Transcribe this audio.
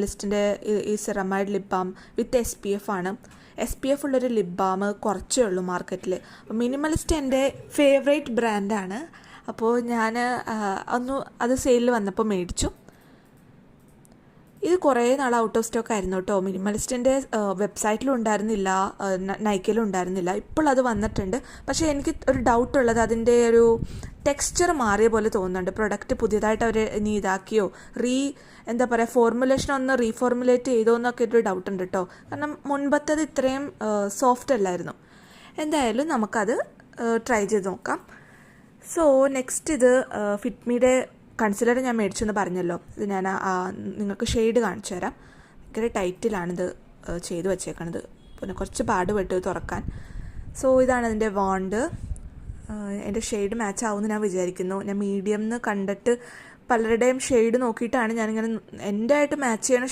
ലിസ്റ്റിൻ്റെ ഈ ceramide lip balm വിത്ത് SPF ആണ്. SPF ഉള്ളൊരു ലിപ് ബാം കുറച്ചേ ഉള്ളൂ മാർക്കറ്റിൽ. അപ്പോൾ മിനിമലിസ്റ്റ് എൻ്റെ ഫേവറേറ്റ് ബ്രാൻഡാണ്. അപ്പോൾ ഞാൻ അത് സെയിലിൽ വന്നപ്പോൾ മേടിച്ചു. ഇത് കുറേ നാൾ ഔട്ട് ഓഫ് സ്റ്റോക്ക് ആയിരുന്നു കേട്ടോ. മിനിമലിസ്റ്റിൻ്റെ വെബ്സൈറ്റിലും ഉണ്ടായിരുന്നില്ല, നൈക്കയിലും ഉണ്ടായിരുന്നില്ല. ഇപ്പോൾ അത് വന്നിട്ടുണ്ട്. പക്ഷേ എനിക്ക് ഒരു ഡൗട്ട് ഉള്ളത് അതിൻ്റെ ഒരു ടെക്സ്ചർ മാറിയ പോലെ തോന്നുന്നുണ്ട്. പ്രൊഡക്റ്റ് പുതിയതായിട്ട് അവർ ഇനി ഇതാക്കിയോ എന്താ പറയുക, ഫോർമുലേഷൻ ഒന്ന് റീഫോർമുലേറ്റ് ചെയ്തോ എന്നൊക്കെ ഒരു ഡൗട്ട് ഉണ്ട് കേട്ടോ. കാരണം മുൻപത്തത് ഇത്രയും സോഫ്റ്റ് അല്ലായിരുന്നു. എന്തായാലും നമുക്കത് ട്രൈ ചെയ്ത് നോക്കാം. സോ നെക്സ്റ്റ് ഇത് ഫിറ്റ്മിയുടെ കൺസിലർ ഞാൻ മേടിച്ചെന്ന് പറഞ്ഞല്ലോ. ഇത് ഞാൻ നിങ്ങൾക്ക് ഷെയ്ഡ് കാണിച്ചു തരാം. ഭയങ്കര ടൈറ്റിലാണിത് ചെയ്ത് വെച്ചേക്കണത്. പിന്നെ കുറച്ച് പാടുപെട്ട് തുറക്കാൻ. സോ ഇതാണ് അതിൻ്റെ വാണ്ട്. എൻ്റെ ഷെയ്ഡ് മാച്ച് ആവുമെന്ന് ഞാൻ വിചാരിക്കുന്നു. ഞാൻ മീഡിയം എന്ന് കണ്ടിട്ട് പലരുടെയും ഷെയ്ഡ് നോക്കിയിട്ടാണ് ഞാനിങ്ങനെ എൻ്റെ ആയിട്ട് മാച്ച് ചെയ്യണ